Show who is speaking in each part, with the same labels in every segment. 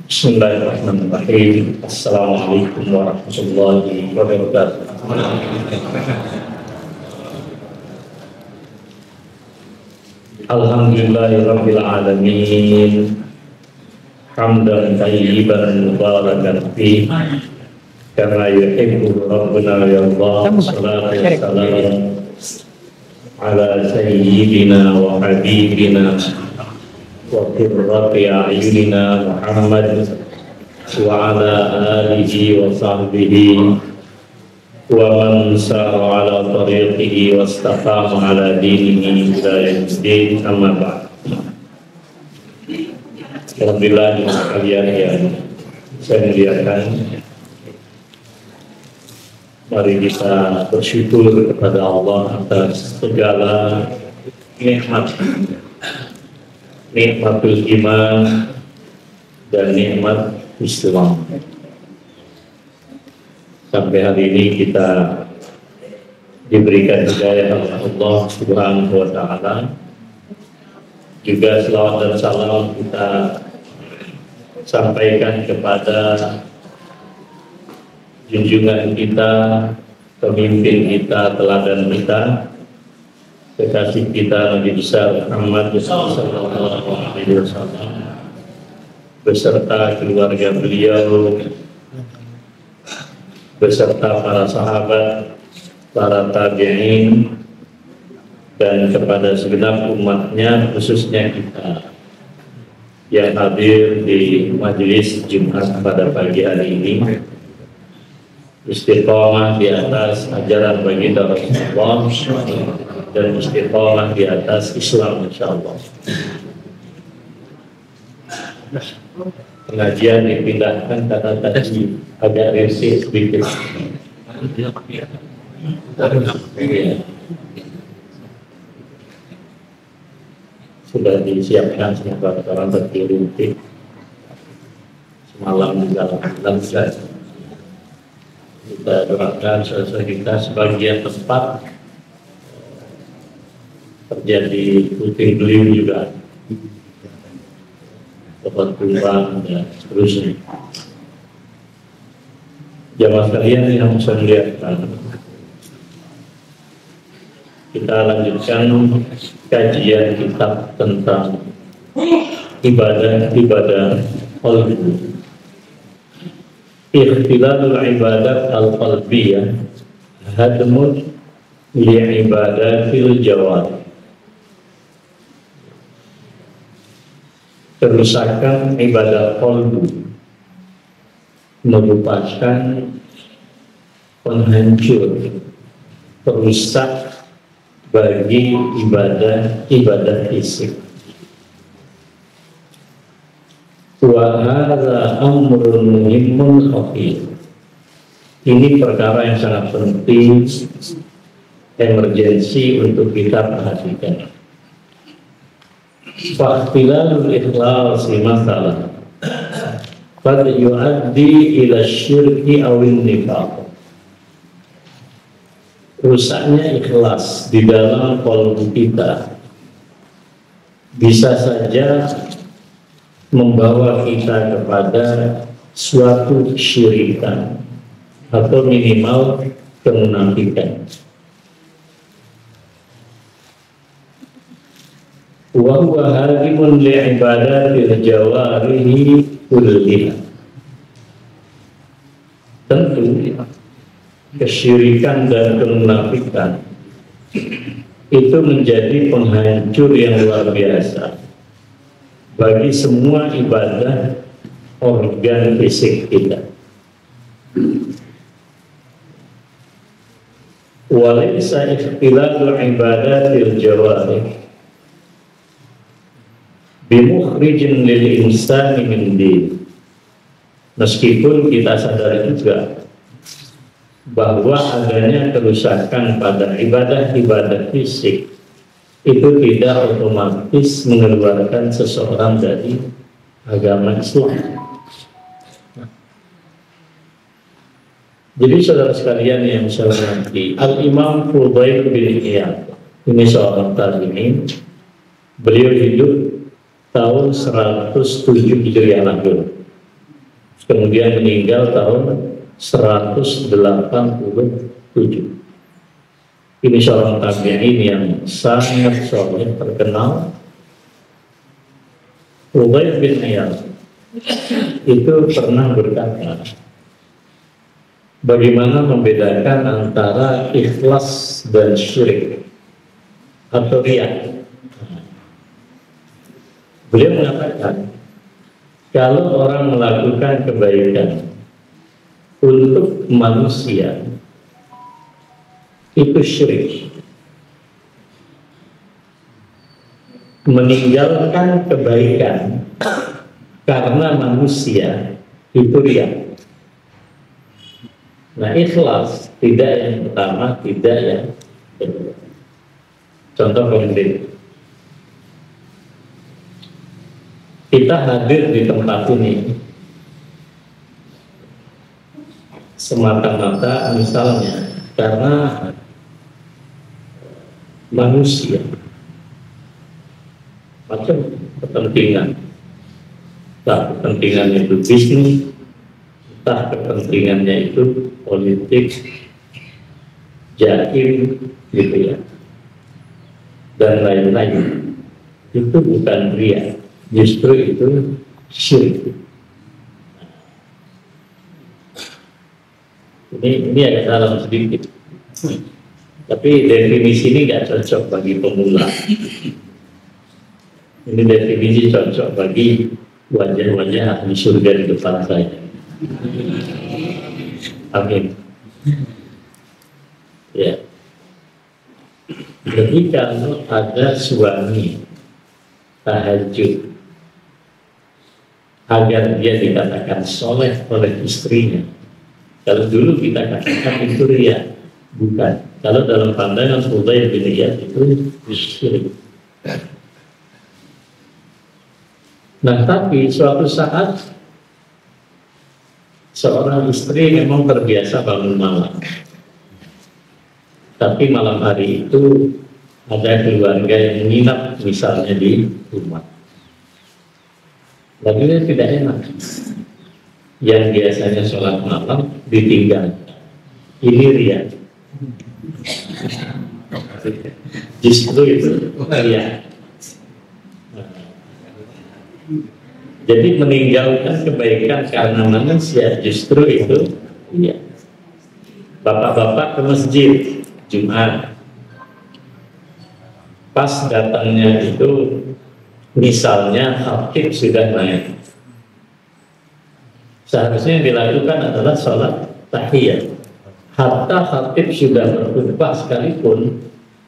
Speaker 1: Bismillahirrahmanirrahim. Assalamualaikum warahmatullahi wabarakatuh. Alhamdulillahirabbil alamin. Hamdan tayyiban mubarakan fi kama yuhibbu rabbuna wa yarda. Salatu wassalamu ala sayyidina wa habibina wa qurrati a'yunina Muhammad wa ala alihi wa sahbihi wa man sara ala tariqihi wa istaqama ala dinihi ila yaumiddin, amma ba'd. Alhamdulillah sekalian yang saya muliakan, mari kita bersyukur kepada Allah atas segala nikmatul iman dan nikmat Islam. Sampai hari ini kita diberikan hidayah oleh Allah Subhanahu wa Ta'ala. Juga selawat dan salam kita sampaikan kepada junjungan kita, pemimpin kita, teladan kita, kekasih kita Nabi besar Muhammad sallallahu alaihi wasallam beserta keluarga beliau, beserta para sahabat, para tabi'in, dan kepada segenap umatnya, khususnya kita yang hadir di majelis Jumat pada pagi hari ini, istiqomah di atas ajaran baginda Rasulullah dan istiqomah di atas Islam, insyaallah. Pengajian dipindahkan karena tadi agak resik sedikit. Sudah disiapkan semua orang berkirim semalam di dalam lantai. Kita doakan selesai kita sebagian tempat terjadi puting beliung juga, pohon tumbang dan seterusnya. Jamaah sekalian yang saya muliakan, kita lanjutkan kajian kitab tentang ibadah qalbi. Ikhtilalul ibadat al-qalbiyah hadmun li ibadatil jawab. Kerusakan ibadah qalbi merupakan penghancur, perusak bagi ibadah fisik. Wa hadza amrun muhimmun khatir. Ini perkara yang sangat penting, emergensi untuk kita perhatikan. Fa'tilalul ikhlas masalah qad yu'addi ila syirki awin nifaq. Rusaknya ikhlas di dalam qalbi kita bisa saja membawa kita kepada suatu kesyirikan atau minimal kemunafikan. Wa huwa hadimun li ibadatil jawarihi kulliha. Tentu kesyirikan dan kemunafikan itu menjadi penghancur yang luar biasa bagi semua ibadah organ fisik kita. Walaysa ikhtilalul ibadatil jawarih bimukhrijin lil insani min din. Meskipun kita sadar juga bahwa adanya kerusakan pada ibadah-ibadah fisik itu tidak otomatis mengeluarkan seseorang dari agama Islam. Jadi saudara sekalian yang saya hormati, Al-Imam Fudail bin Iyad, ini seorang tabi'in, beliau hidup tahun 107 Hijriah lahir. kemudian meninggal tahun 187. Ini seorang tabi'in yang sangat soleh, terkenal. Fudail bin Iyad itu pernah berkata, bagaimana membedakan antara ikhlas dan syirik atau riya? Beliau mengatakan, kalau orang melakukan kebaikan untuk manusia, itu syirik. Meninggalkan kebaikan karena manusia, itu riya. Nah, ikhlas tidak yang pertama, tidak yang kedua. Contoh konkret, kita hadir di tempat ini semata-mata misalnya karena manusia, macam kepentingan, entah kepentingannya itu bisnis, entah kepentingannya itu politik, jaim, gitu ya, dan lain-lain. Itu bukan riya, justru itu syirik. Ini agak dalam sedikit, tapi definisi ini nggak cocok bagi pemula. Ini definisi cocok bagi wajah-wajah ahli surga di depan saya. Amin. Ya. Jadi kalau ada suami tahajud agar dia dikatakan soleh oleh istrinya, kalau dulu kita katakan itu riya, bukan. Kalau dalam pandangan Fudail bin Iyad itu syirik. Nah, tapi suatu saat seorang istri memang terbiasa bangun malam, tapi malam hari itu ada keluarga yang menginap misalnya di rumah. Lalu dia tidak enak. Yang biasanya sholat malam ditinggal. Ini riya. Justru itu riya. Jadi meninggalkan kebaikan karena manusia justru itu riya. Bapak-bapak ke masjid Jumat, pas datangnya itu misalnya khatib sudah naik, seharusnya yang dilakukan adalah sholat tahiyat. Hatta khatib sudah berkhutbah sekalipun,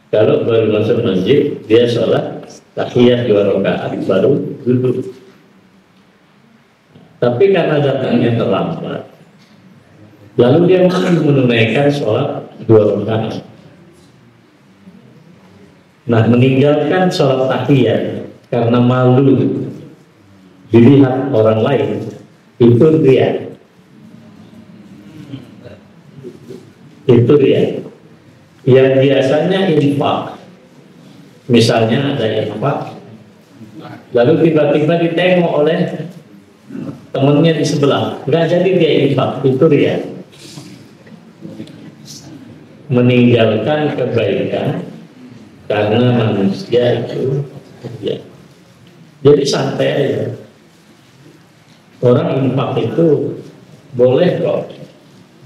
Speaker 1: kalau baru masuk masjid dia sholat tahiyat 2 rakaat baru duduk. Tapi karena datangnya terlambat, lalu dia menunaikan sholat 2 rakaat. Nah, meninggalkan sholat tahiyat karena malu dilihat orang lain, itu riya. Itu riya. Yang biasanya infak, misalnya ada infak, lalu tiba-tiba ditengok oleh temannya di sebelah, nggak jadi dia infak, itu riya. Meninggalkan kebaikan karena manusia itu ya. Jadi santai aja. Orang infak itu boleh kok,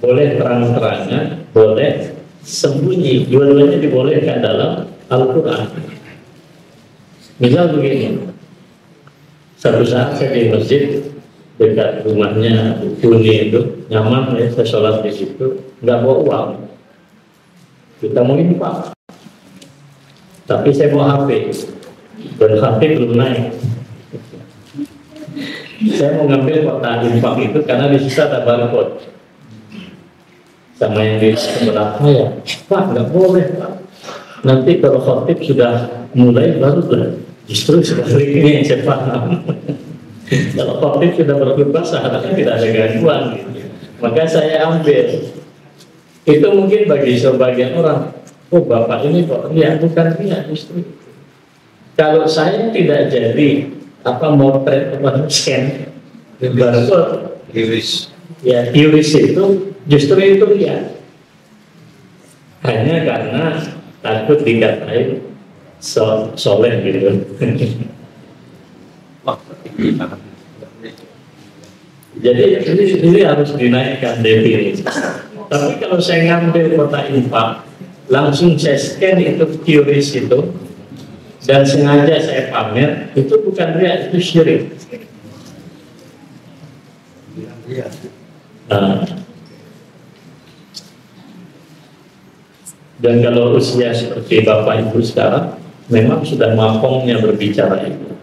Speaker 1: boleh terang-terangan, boleh sembunyi, dua-duanya dibolehkan dalam Al-Quran. Misal begini, satu saat saya di masjid dekat rumahnya Uni itu, nyaman ya, saya sholat di situ, nggak bawa uang. Kita mau infak, tapi saya bawa HP, dan HP belum naik. Saya mau ngambil kotak infak itu karena di situ ada barcode. Sama yang di sebelah saya, Pak nggak boleh Pak. Nanti kalau khotib sudah mulai baru justru seperti ini yang saya paham. Kalau khotib sudah berkhutbah seharusnya tidak ada gangguan. Gitu. Maka saya ambil. Itu mungkin bagi sebagian orang, oh bapak ini kok riya, bukan riya justru. Kalau saya tidak jadi motret atau scan barcode,
Speaker 2: Iris.
Speaker 1: Ya, iris itu justru itu ya. Hanya karena takut dikatain soleh gitu. Jadi ini harus dinaikkan definisi. Tapi kalau saya ngambil kota infak, langsung saya scan itu QRIS itu, dan sengaja saya pamer, itu bukan ria, itu syirik. Dan kalau usia seperti Bapak Ibu sekarang, memang sudah mapongnya berbicara itu.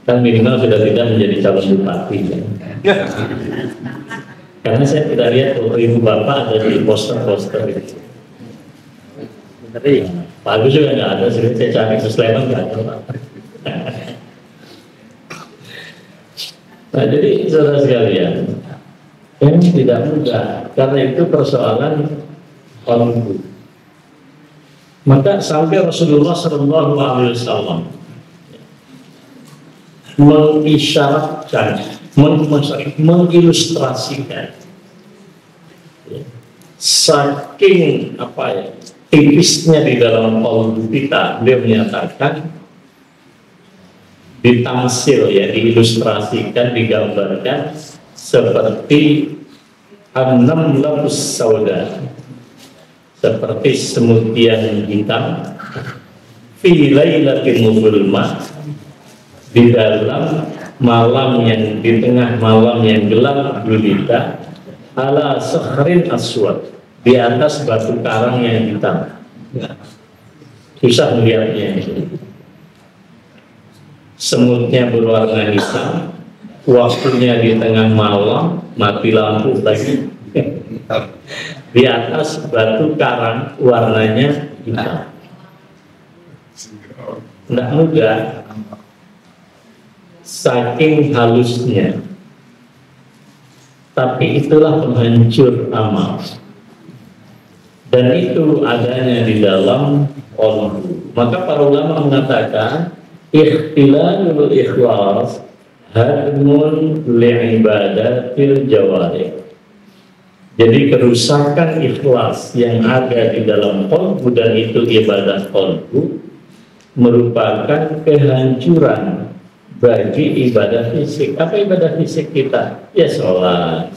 Speaker 1: Kan minimal sudah tidak menjadi calon bupati ya. Karena saya tidak lihat ibu bapak ada di poster-poster itu. Pak Agus juga nggak ada, saya cari ke Sleman nggak ada Pak. Nah jadi saudara sekalian, yang tidak mudah karena itu persoalan orang. Maka sampai Rasulullah SAW mengisyaratkan, mengilustrasikan saking tipisnya di dalam qalbu kita. Beliau menyatakan, ditamsil ya, diilustrasikan, digambarkan seperti an-namlatus sauda, seperti semut yang hitam fi lailatin muzlimah, di dalam malam yang, di tengah malam yang gelap gulita, ala sakhrin aswad, di atas batu karang yang hitam. Susah melihatnya. Semutnya berwarna hitam, waktunya di tengah malam, mati lampu lagi. Di atas batu karang warnanya hitam. Tidak mudah, saking halusnya. Tapi itulah penghancur amal. Dan itu adanya di dalam qalbu. Maka para ulama mengatakan ikhtilalul ikhlas hadmun li'ibadatil jawarih. Jadi kerusakan ikhlas yang ada di dalam qalbu, dan itu ibadah qalbu, merupakan kehancuran bagi ibadah fisik. Apa ibadah fisik kita? Ya sholat,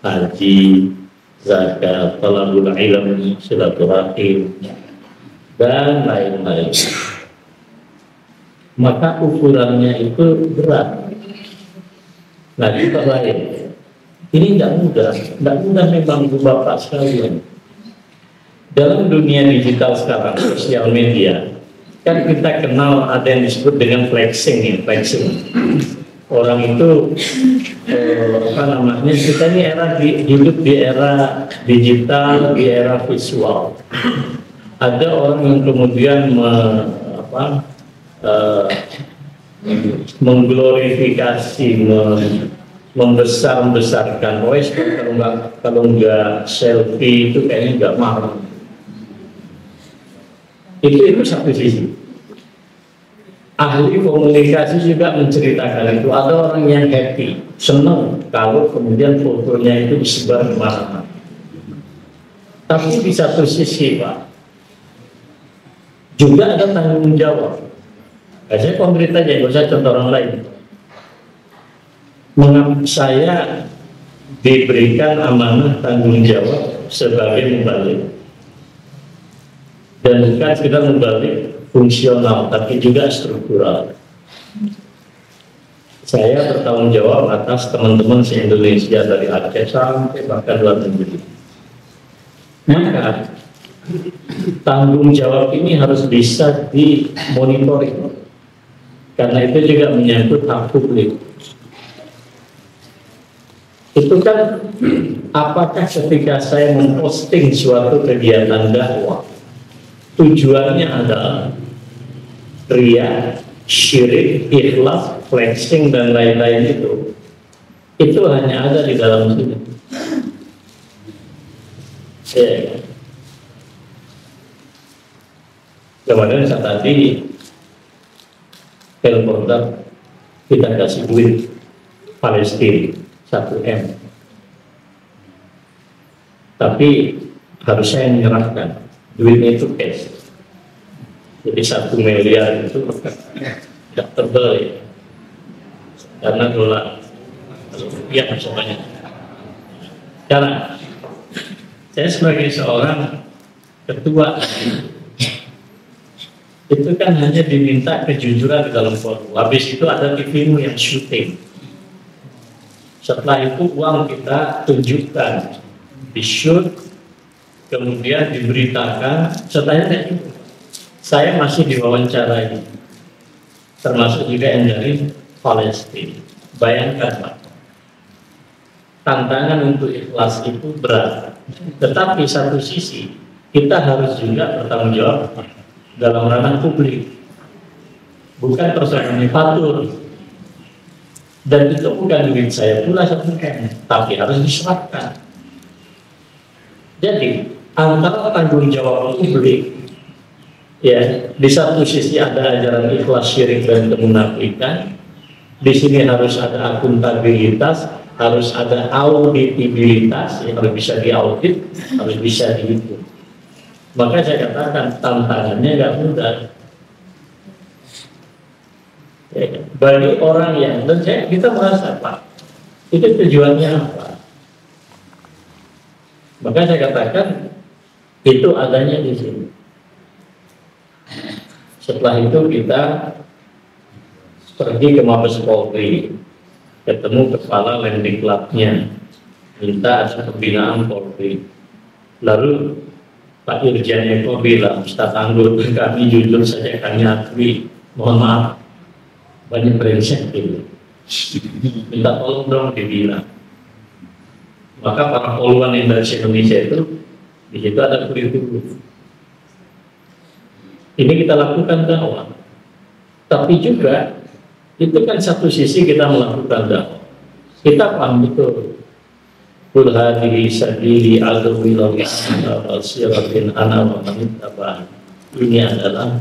Speaker 1: haji, zakat, talabul ilm, silaturahim, dan lain-lain. Maka ukurannya itu berat. Nah, kita lain. Ini tidak mudah memang Bapak sekalian. Dalam dunia digital sekarang, sosial media, kan kita kenal ada yang disebut dengan flexing ya, flexing. Orang itu kita ini hidup di era digital, di era visual. Ada orang yang kemudian mengglorifikasi, membesar-besarkan. Kalau nggak selfie itu kayaknya nggak marah. Itu satu sisi. Ahli komunikasi juga menceritakan itu. Ada orang yang happy, senang kalau kemudian fotonya itu disebar kemana-mana. Tapi di satu sisi Pak, juga ada tanggung jawab. Saya konkret aja, nggak usah contoh orang lain. Mengapa saya diberikan amanah tanggung jawab sebagai mubalik? Dan bukan sekedar membalik fungsional, tapi juga struktural. Saya bertanggung jawab atas teman-teman se-Indonesia dari Aceh sampai bahkan luar negeri. Maka tanggung jawab ini harus bisa dimonitoring, karena itu juga menyangkut hak publik. Itu kan, apakah ketika saya memposting suatu kegiatan dakwah, tujuannya adalah ria, syirik, ikhlas, flexing, dan lain-lain itu hanya ada di dalam sini. Ya. Kemudian saat tadi produk kita kasih duit Palestina 1 M. Tapi harus saya menyerahkan duitnya itu cash. Jadi 1 miliar itu tidak terbeli karena dolar, rupiah bisa banyak. Karena saya sebagai seorang ketua itu kan hanya diminta kejujuran di dalam forum. Habis itu ada TV-mu yang syuting. Setelah itu uang kita tunjukkan, di-shoot, kemudian diberitakan. Setelahnya saya masih diwawancarai, termasuk juga yang dari Palestina. Bayangkan Pak, tantangan untuk ikhlas itu berat. Tetapi satu sisi kita harus juga bertanggung jawab dalam ranah publik, bukan persoalan manufaktur. Dan itu bukan duit saya pula sebenarnya, tapi harus diserahkan. Jadi antara tanggung jawab publik, ya, di satu sisi ada ajaran ikhlas, syirik dan kemunafikan. Di sini harus ada akuntabilitas, harus ada auditibilitas, ya, harus bisa diaudit, harus bisa dihitung. Maka saya katakan tantangannya nggak mudah. Ya, bagi orang yang, dan kita merasa Pak, itu tujuannya apa? Maka saya katakan itu adanya di sini. Setelah itu kita pergi ke Mabes Polri, ketemu kepala Lendiklatnya, minta ada pembinaan Polri. Lalu Pak Irjen Eko bilang, Ustaz Anggur, kami jujur saja kami akui, mohon maaf, banyak brengsek gitu. Minta tolong dong dibina. Maka para poluan yang dari Indonesia itu, di situ ada kurikulum. Ini kita lakukan dakwah. Tapi juga itu kan satu sisi kita melakukan dakwah. Kita paham betul. Qul hadhihi sabili ad'u ila siratin ana wa man ittaba'ani. Ini adalah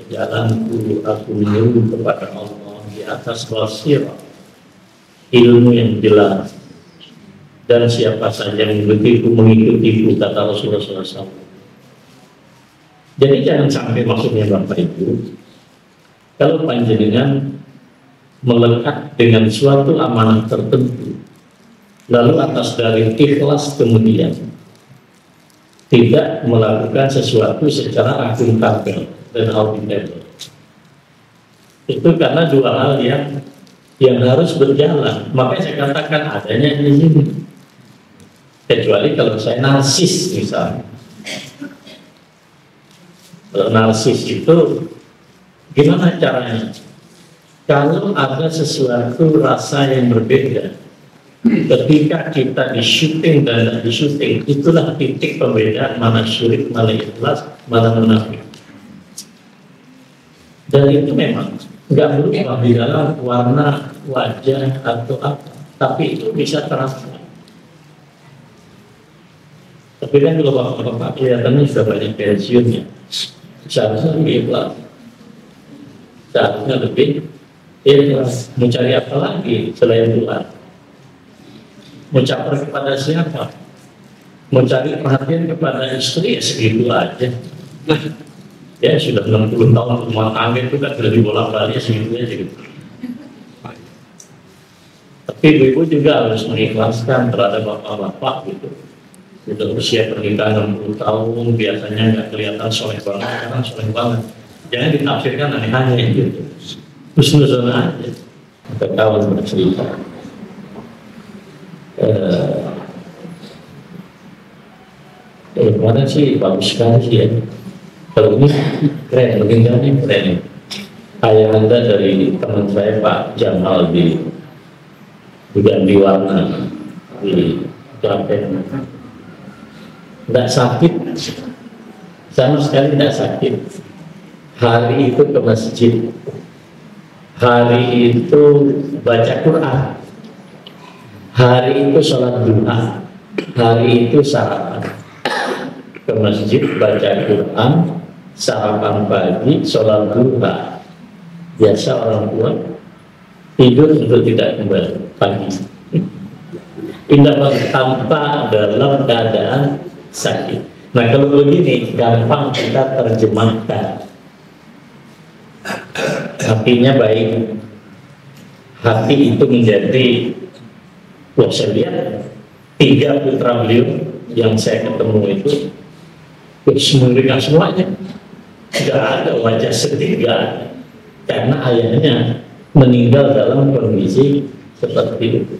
Speaker 1: jalanku, aku menyeru kepada Allah di atas basirah, ilmu yang jelas. Dan siapa saja yang mengikutiku, kata Rasulullah SAW. Jadi jangan sampai maksudnya Bapak Ibu, kalau panjenengan melekat dengan suatu amanah tertentu, lalu atas dari ikhlas kemudian tidak melakukan sesuatu secara akuntabel dan auditable. Itu karena dua hal yang harus berjalan. Makanya saya katakan adanya di sini. Kecuali kalau saya narsis misalnya. Kalau narsis itu gimana caranya? Kalau ada sesuatu rasa yang berbeda, ketika kita di syuting dan tidak di syuting, itulah titik pembedaan mana syirik, mana ikhlas, mana munafik. Dan itu memang nggak berubah di dalam warna wajah atau apa, tapi itu bisa terasa. Tapi kan kalau bapak-bapak kelihatannya sudah banyak pensiunnya, seharusnya lebih ikhlas, seharusnya lebih ikhlas. Mau cari apa lagi selain Tuhan? Mau caper kepada siapa? Mau cari perhatian kepada istri, ya segitu aja. Ya sudah 60 tahun rumah tangga itu kan sudah dibolak-balik segitu aja gitu. Tapi ibu-ibu juga harus mengikhlaskan terhadap bapak-bapak gitu. Sudah usia pernikahan 60 tahun, biasanya nggak kelihatan soleh banget, sekarang soleh banget. Jangan ditafsirkan aneh-aneh gitu. Husnuzon aja. Kawan bercerita. Mana sih bagus sekali sih ya. Kalau ini keren, begini keren. Ayah anda dari teman saya Pak Jamal di Warna di Klaten. Tidak sakit, sama sekali tidak sakit. Hari itu ke masjid, hari itu baca Quran, hari itu sholat duha, hari itu sarapan. Ke masjid baca Quran, sarapan pagi, sholat duha. Biasa orang tua. tidur untuk tidak kembali pagi. Pindah tanpa dalam keadaan sakit. Nah kalau begini gampang kita terjemahkan. Hatinya baik. Hati itu menjadi, wah saya lihat 3 putra beliau yang saya ketemu itu semuanya semuanya. Tidak ada wajah sedih, karena ayahnya meninggal dalam kondisi seperti itu.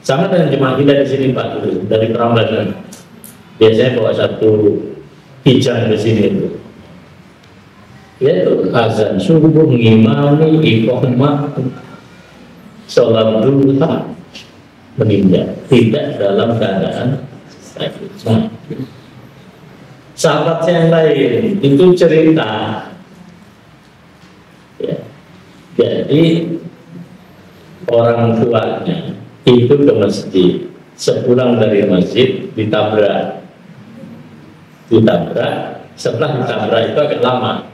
Speaker 1: Sama dengan jemaah kita di sini Pak, dari Prambanan. Biasanya bawa satu kijang ke sini itu. Yaitu azan subuh, ngimami, iqamah, sholat duha, meninggal. Tidak dalam keadaan sakit. Nah, sahabat yang lain itu cerita, ya, jadi orang tuanya itu ke masjid, sepulang dari masjid ditabrak. Setelah ditabrak itu agak lama,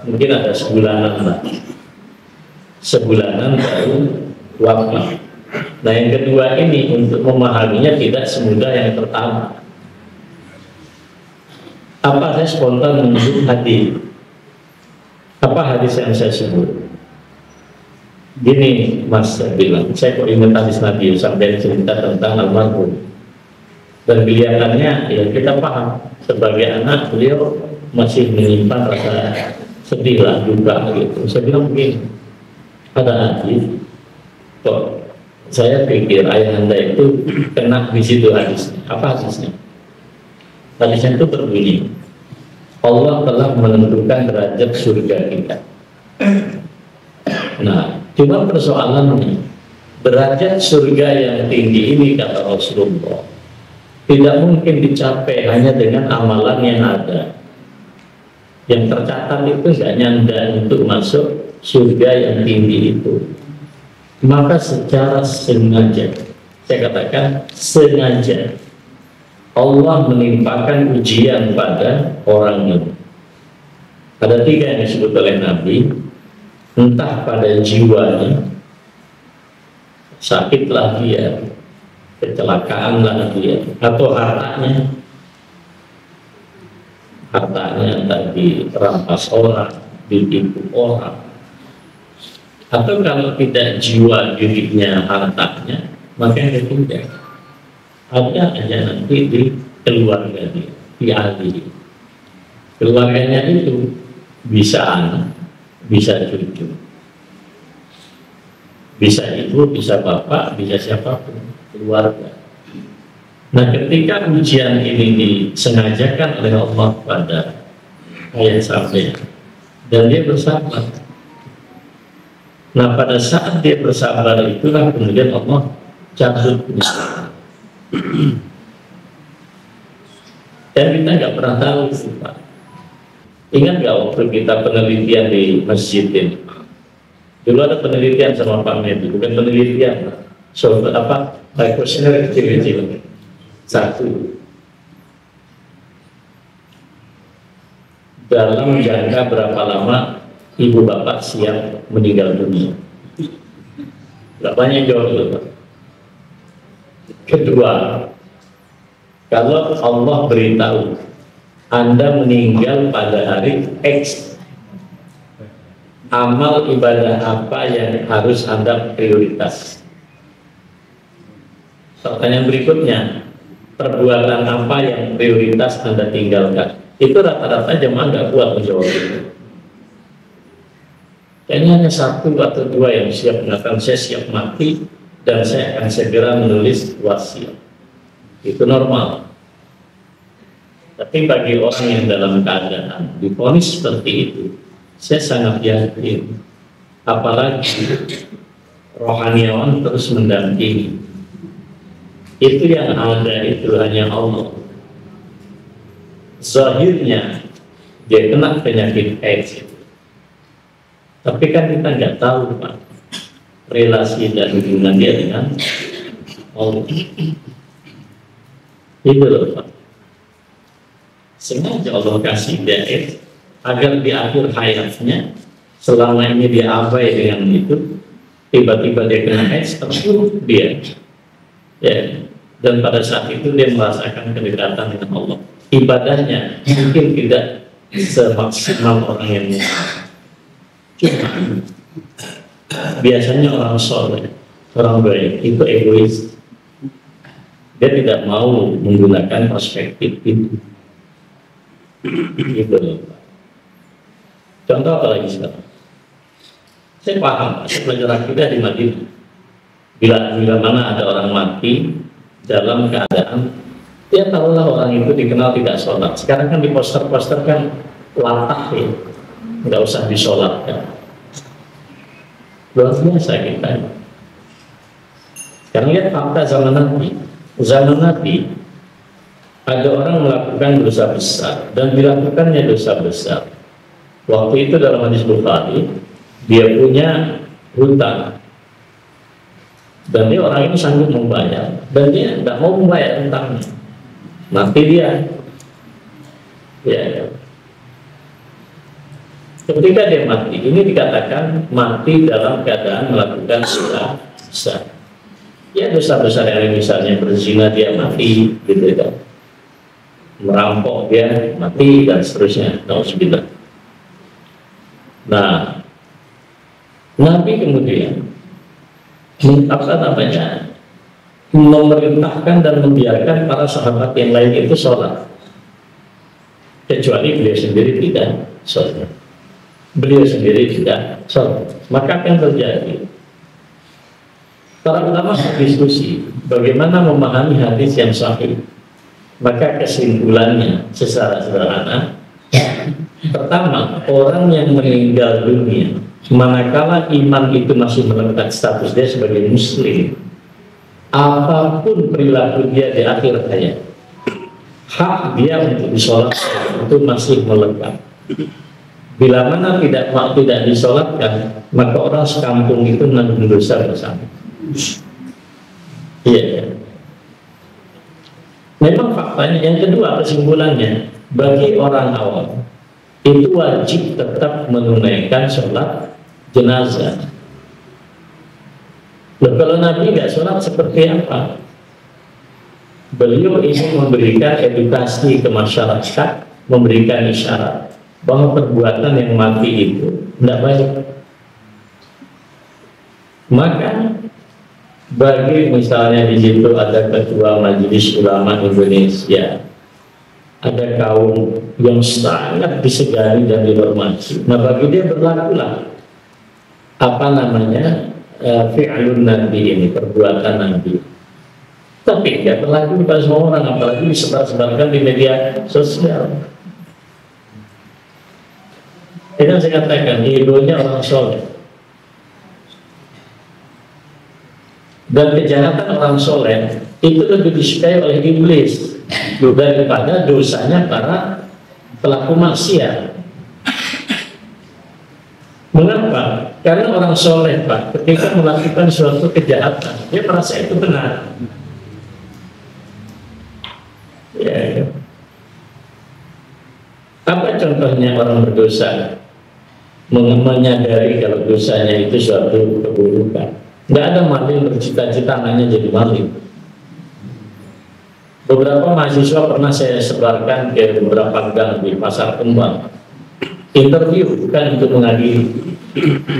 Speaker 1: mungkin ada sebulanan baru wafat. Nah yang kedua ini untuk memahaminya tidak semudah yang pertama. Apa saya spontan menyebut hadis? Apa hadis yang saya sebut? Gini Mas bilang, saya kok ingat hadis Nabi sampai cerita tentang almarhum, dan kelihatannya ya kita paham sebagai anak beliau masih menyimpan rasa sedih lah, duka gitu. Saya bilang begini, ada hadis kok saya pikir ayah anda itu kena di situ hadisnya. Apa hadisnya? Hadisnya itu berbunyi, Allah telah menentukan derajat surga kita. Nah, cuma persoalannya derajat surga yang tinggi ini kata Rasulullah tidak mungkin dicapai hanya dengan amalan yang ada. Yang tercatat itu nggak nyanda untuk masuk surga yang tinggi itu. Maka secara sengaja, saya katakan sengaja, Allah menimpakan ujian pada orang itu. Ada 3 yang disebut oleh Nabi. Entah pada jiwanya, sakitlah dia, kecelakaanlah dia, atau hartanya entah dirampas orang, ditipu orang, atau kalau tidak jiwa dirinya, hartanya, maka dia tidak. Ada aja nanti di keluarga dia, di ahli keluarganya itu bisa anak, bisa cucu, bisa ibu, bisa bapak, bisa siapapun, keluarga. Nah ketika ujian ini disengajakan oleh Allah pada ayat sampai, dan dia bersabar. Nah pada saat dia bersabar itulah kemudian Allah cabut musibah. Dan kita nggak pernah tahu sih Pak. Ingat nggak waktu kita penelitian di masjid ini? Dulu ada penelitian sama Pak Medi, bukan penelitian, kuesioner kecil-kecil. 1, dalam jangka berapa lama ibu bapak siap meninggal dunia? Gak banyak jawab itu Pak. Kedua, kalau Allah beritahu Anda meninggal pada hari X, amal ibadah apa yang harus Anda prioritas? Pertanyaan berikutnya, perbuatan apa yang prioritas Anda tinggalkan? Itu rata-rata jemaah nggak kuat menjawab itu. Kayaknya hanya 1 atau 2 yang siap mengatakan saya siap mati dan saya akan segera menulis wasiat. Itu normal. Tapi bagi orang yang dalam keadaan divonis seperti itu, saya sangat yakin, apalagi rohaniawan terus mendampingi. Itu yang ada itu hanya Allah. Zahirnya dia kena penyakit AIDS. Tapi kan kita nggak tahu Pak, relasi dan hubungan dia dengan Allah. Itu loh Pak. Sengaja Allah kasih dia agar di akhir hayatnya, selama ini dia abai dengan itu, tiba-tiba dia kena AIDS, terpuruk dia. Ya. Dan pada saat itu dia merasakan kedekatan dengan Allah. Ibadahnya mungkin tidak semaksimal orang yang cuma biasanya orang soleh, orang baik itu egois. Dia tidak mau menggunakan perspektif itu. Gitu loh. Contoh apa lagi sekarang? Saya paham, saya belajar akidah di Madinah. Bila mana ada orang mati dalam keadaan, ya taruhlah orang itu dikenal tidak sholat. Sekarang kan di poster-poster kan latah ya, nggak usah disolatkan. Luar biasa kita. Sekarang lihat fakta zaman Nabi. Zaman Nabi ada orang melakukan dosa besar dan dilakukannya dosa besar. Waktu itu dalam hadis Bukhari, dia punya hutang dan dia orang ini sanggup membayar dan dia tidak mau membayar hutangnya, mati dia. Ya. Ketika dia mati, ini dikatakan mati dalam keadaan melakukan dosa besar. Ya dosa besar yang misalnya berzina dia mati, gitu kan. Merampok dia mati dan seterusnya. Nauzubillah. Nah, Nabi kemudian memerintahkan dan membiarkan para sahabat yang lain itu sholat, kecuali beliau sendiri tidak sholat. Beliau sendiri tidak sholat. Maka akan terjadi. Para ulama berdiskusi bagaimana memahami hadis yang sahih. Maka kesimpulannya secara sederhana, pertama, orang yang meninggal dunia manakala iman itu masih melekat status dia sebagai muslim, apapun perilaku dia di akhir hayat, hak dia untuk disolat itu masih melekat. Bila mana tidak disolatkan, maka orang sekampung itu menanggung dosa bersama. Iya. Memang faktanya. Yang kedua, kesimpulannya, bagi orang awam itu wajib tetap menunaikan sholat jenazah. Loh, kalau Nabi nggak sholat seperti apa? Beliau ingin memberikan edukasi ke masyarakat, memberikan isyarat bahwa perbuatan yang mati itu tidak baik. Maka bagi misalnya di situ ada ketua Majelis Ulama Indonesia, ada kaum yang sangat disegani dan dihormati. Nah bagi dia berlakulah apa namanya fi'lun Nabi ini, perbuatan Nabi. Tapi tidak berlaku kepada semua orang, apalagi disebar-sebarkan di media sosial. Ini yang saya katakan, hidupnya orang soleh. Dan kejahatan orang soleh itu lebih disukai oleh iblis daripada dosanya para pelaku maksiat. Mengapa? Karena orang soleh, Pak, ketika melakukan suatu kejahatan, dia merasa itu benar. Ya. Apa contohnya orang berdosa? Menyadari kalau dosanya itu suatu keburukan. Nggak ada maling bercita-cita anaknya jadi maling. Beberapa mahasiswa pernah saya sebarkan ke beberapa gang di Pasar Kembang. Interview bukan untuk mengadili.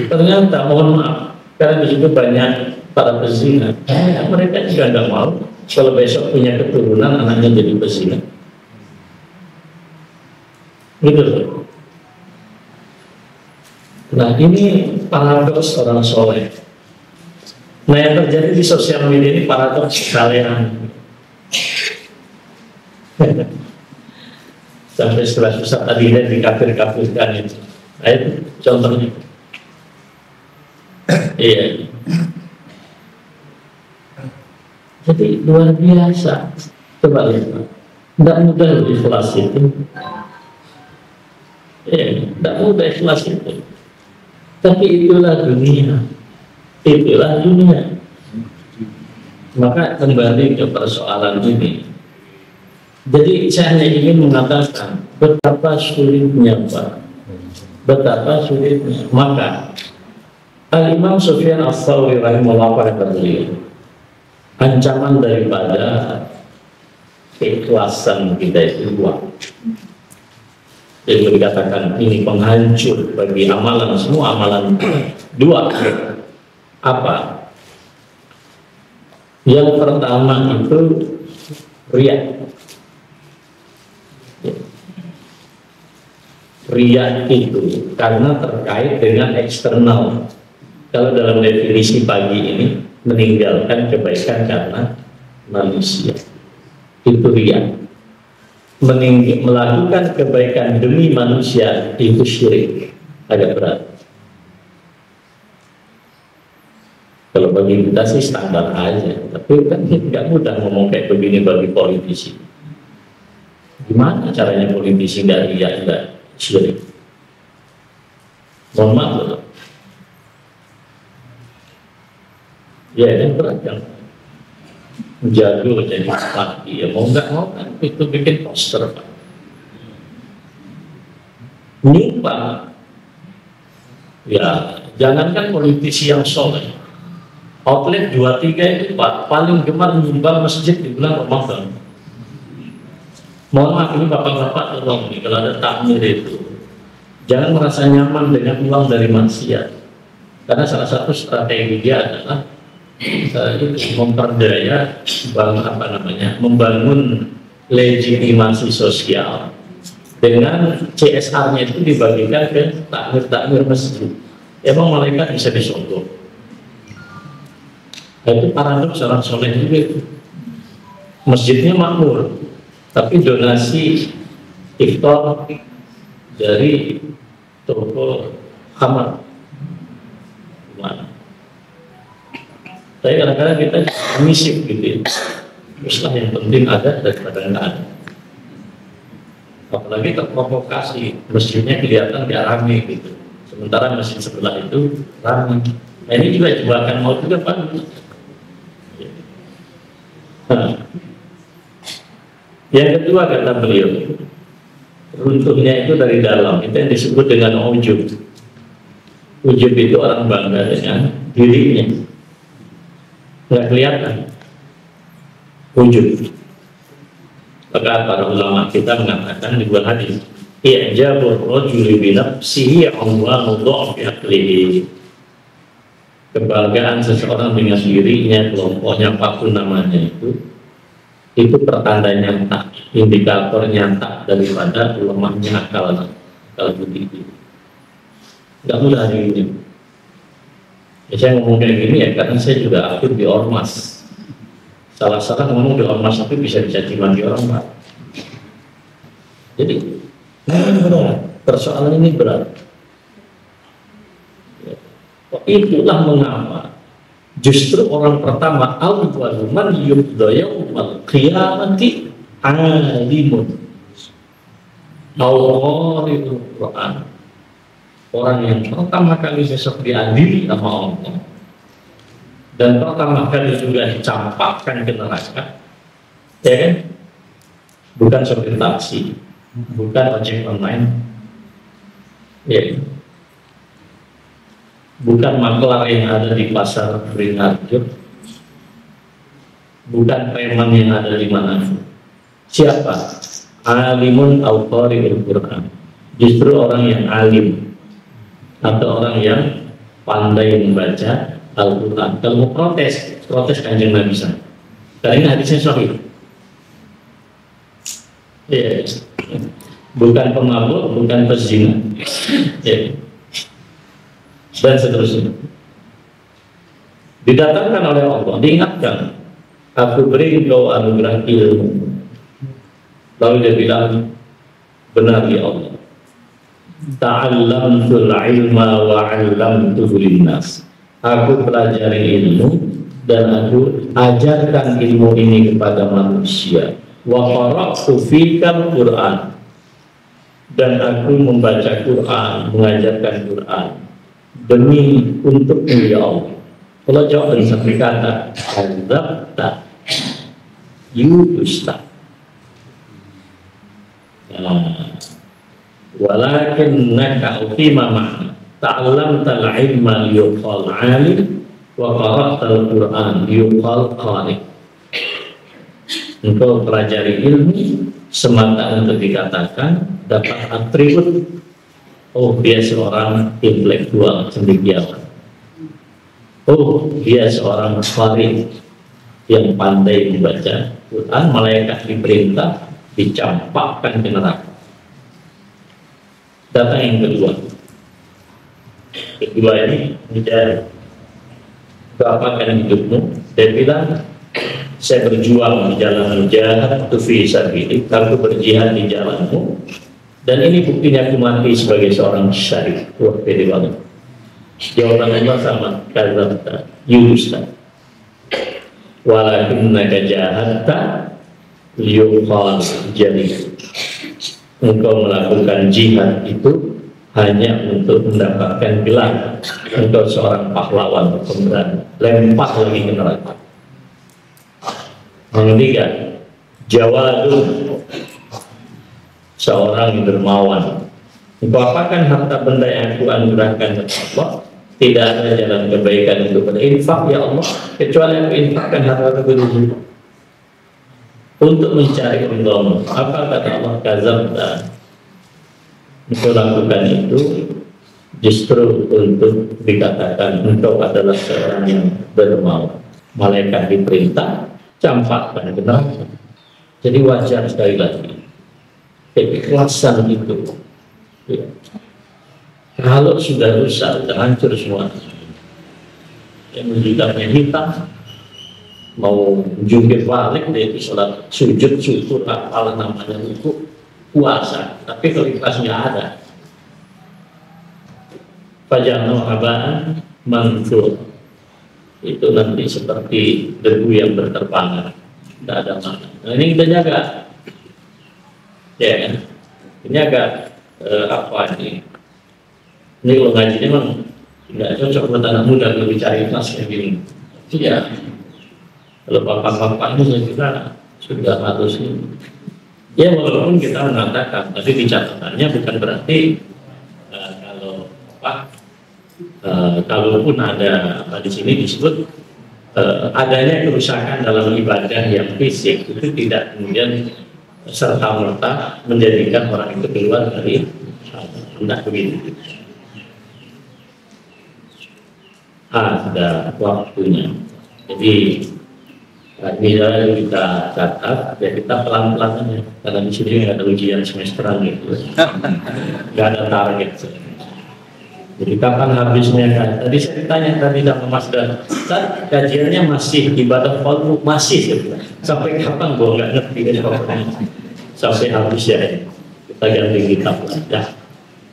Speaker 1: Ternyata mohon maaf, karena di situ banyak para pezina. Mereka juga nggak mau kalau besok punya keturunan anaknya jadi pezina. Gitu. Nah ini paradoks orang soleh. Nah yang terjadi di sosial media ini paradoks sekalian. Sampai setelah susah tadi dia dikafir-kafirkan itu. Nah itu contohnya. Iya. Jadi luar biasa. Coba lihat. Tidak mudah ikhlas itu. Tidak mudah ikhlas itu. Tapi itulah dunia. Itulah dunia. Maka kembali ke persoalan ini. Jadi saya hanya ingin mengatakan betapa sulitnya Pak. Betapa sulitnya. Maka Al-Imam Sufyan Ats-Tsauri rahimahullah kata beliau, ancaman daripada keikhlasan kita itu dua. Jadi dikatakan ini penghancur bagi amalan, semua amalan. Dua. Apa? Yang pertama itu riya. Riya itu karena terkait dengan eksternal. Kalau dalam definisi pagi ini, meninggalkan kebaikan karena manusia, itu riya. Melakukan kebaikan demi manusia itu syirik, agak berat. Kalau bagi kita sih standar aja, tapi kan nggak mudah ngomong kayak begini bagi politisi. Gimana caranya politisi nggak riya, nggak syirik? Mohon maaf loh. Ya ini berat kan, jago jadi laki ya mau nggak mau kan itu bikin poster Pak. Nyumbang ya jangankan politisi yang soleh, outlet 2-3 itu Pak paling gemar nyumbang masjid di bulan Ramadan. Mohon maaf ini bapak-bapak tolong nih kalau ada takmir itu jangan merasa nyaman dengan uang dari maksiat, karena salah satu strategi dia adalah memperdaya membangun legitimasi sosial dengan CSR-nya itu dibagikan ke takmir-takmir masjid. Emang malaikat bisa disogok. Itu paradoks orang soleh juga itu. Masjidnya makmur, tapi donasi iftar dari toko khamar gimana? Tapi kadang-kadang kita misif gitu ya. Teruslah yang penting ada daripada nggak ada. Apalagi terprovokasi, masjidnya kelihatan dia rame gitu. Sementara masjid sebelah itu rame. Nah ini juga jebakan mau juga Pak. Nah, yang kedua kata beliau, runtuhnya itu dari dalam. Itu yang disebut dengan ujub. Ujub itu orang bangga dengan dirinya. Nggak kelihatan wujud. Maka para ulama kita mengatakan di buah hadis, i'jabur rajuli bi nafsihi Allahu dha'fi aqlihi. Kebanggaan seseorang dengan dirinya, kelompoknya apapun namanya itu pertanda nyata, indikator nyata daripada lemahnya akal budi. Nggak mudah hari ini. Ya, saya ngomong kayak gini ya karena saya juga aktif di ormas. Salah ngomong di ormas tapi bisa dicaci maki orang Pak. Jadi ini berat, persoalan ini berat. Ya. Itulah mengapa justru orang pertama awwalu man yubda yaumal qiyamati alimun awqaril Quran. Orang yang pertama kali besok diadili sama Allah dan pertama kali juga dicampakkan ke neraka, ya kan? Bukan sopir taksi, bukan ojek online, ya, bukan maklar yang ada di pasar Beringharjo, bukan preman yang ada di mana. Siapa? Alimun au qari'ul Quran. Justru orang yang alim atau orang yang pandai membaca Al-Quran. Kalau mau protes Kanjeng Nabi sana. Karena ini hadisnya sahih. Yes. Bukan pemabuk, bukan pezina. Yeah. Dan seterusnya. Didatangkan oleh Allah, diingatkan, aku beri engkau anugerah ilmu. Lalu dia bilang, benar ya Allah. Ta'allamtul ilma wa 'allamtuhu linnas. Aku pelajari ilmu dan aku ajarkan ilmu ini kepada manusia. Wa qara'tu fikal Qur'an. Dan aku membaca Quran, mengajarkan Quran demi untuk ya Allah. Kalau jawab dari satu kata, adzabta, you dusta. Walakin naka utima makna, ta'allamtal ilma liyuqal alim wa qara'tal Qur'an liyuqal qari. Engkau pelajari ilmu semata untuk dikatakan dapat atribut, oh dia seorang intelektual cendekiawan, oh dia seorang qari yang pandai membaca Quran, malaikat diperintah dicampakkan ke neraka. Data yang kedua ini menjadi keapakan hidupmu? Dia bilang, saya berjuang di jalan jihad fi sabilik, aku berjihad di jalanmu, dan ini buktinya aku mati sebagai seorang syahid. Wah, pede banget. Jawaban Allah sama, kadzabta, yudusta. Walakinnaka jahadta liyuqal jadi. Engkau melakukan jihad itu hanya untuk mendapatkan gelar engkau seorang pahlawan pemberani. Lempar lagi ke neraka. Yang ketiga, jawadun, seorang yang dermawan. Engkau apakan harta benda yang aku anugerahkan kepada Allah? Tidak ada jalan kebaikan untuk berinfak ya Allah kecuali aku infakkan harta tersebut untuk mencari ridhamu. Apa kata Allah? Kadzabta. Engkau lakukan itu justru untuk dikatakan engkau adalah seorang yang dermawan. Malaikat diperintah campakkan ke neraka. Jadi wajar sekali lagi keikhlasan itu. Ya. Kalau sudah rusak, sudah hancur semua. Yang menjadikannya hitam, mau jungkir balik dari sholat sujud syukur apalah namanya itu puasa, tapi kalau ikhlas nggak ada. Faja'alnahu haba'an manthura. Itu nanti seperti debu yang berterbangan, tidak ada makna. Nah, ini kita jaga, ya kan? Ini agak apa ini? Ini kalau ngaji memang nggak cocok buat anak muda kalau bicara ikhlas kayak gini. Iya. Kalau bapak-bapak ini saya kira sudah harus ini. Ya walaupun kita mengatakan, tapi di catatannya bukan berarti kalau apa, kalaupun ada apa di sini disebut adanya kerusakan dalam ibadah yang fisik itu tidak kemudian serta merta menjadikan orang itu keluar dari hendak begitu. Ada waktunya. Jadi misalnya kita catat, ya kita pelan-pelan aja. Karena di sini nggak ada ujian semesteran gitu, nggak ada target. Jadi kapan habisnya kan? Tadi saya ditanya tadi sama Mas Dan, saat kajiannya masih ibadah fardu masih gitu. Sampai kapan gua nggak ngerti kan sampai habis ya. Kita ganti kitab lah. Ya.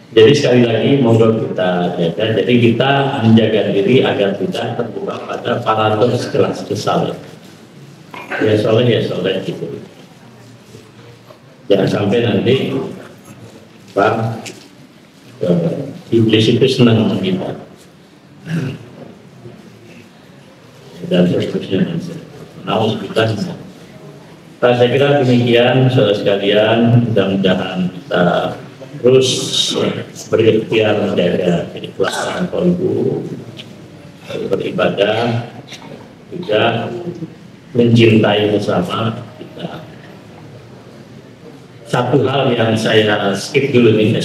Speaker 1: Jadi sekali lagi monggo kita jaga. Jadi kita menjaga diri agar tidak terjebak pada paradoks kelas kesal. Ya soleh gitu. Jangan sampai nanti Pak iblis itu senang sama kita dan seterusnya. Saya kira demikian saudara sekalian, mudah-mudahan kita terus berikhtiar menjaga keikhlasan kolbu, beribadah, juga mencintai bersama kita. Satu hal yang saya skip dulu nih,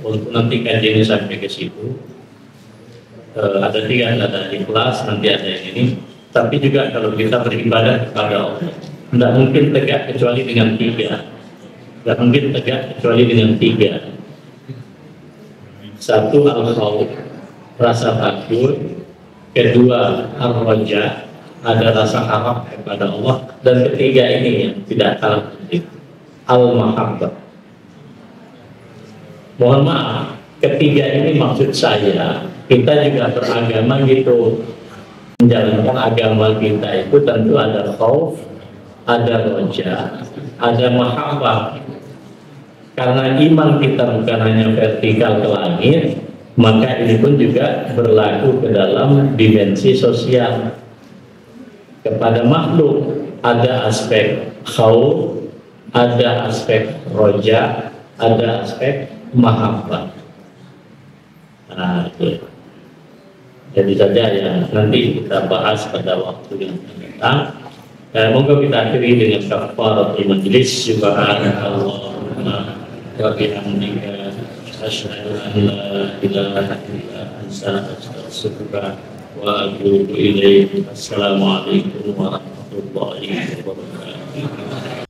Speaker 1: untuk nanti kajiannya sampai ke situ. Ada tiga, ada ikhlas, nanti ada yang ini. Tapi juga kalau kita beribadah kepada Allah, tidak mungkin tegak kecuali dengan tiga. Tidak mungkin tegak kecuali dengan tiga. Satu, al-khawf, rasa takut. Kedua, al-raja, ada rasa harap kepada Allah. Dan ketiga ini yang tidak kalah penting, al-mahabbah. Mohon maaf, ketiga ini maksud saya, kita juga beragama gitu. Menjalankan agama kita itu tentu ada khauf, ada roja, ada mahabbah. Karena iman kita bukan hanya vertikal ke langit, maka ini pun juga berlaku ke dalam dimensi sosial. Kepada makhluk ada aspek khauf, ada aspek roja, ada aspek mahabbah. Nah, itu. Jadi saja ya nanti kita bahas pada waktu yang akan datang. Moga kita akhiri dengan kafaratul majelis. Subhanallah wa bihamdika asyhadu an la ilaha illa anta astaghfiruka wa atubu ilaik. Assalamualaikum warahmatullahi wabarakatuh.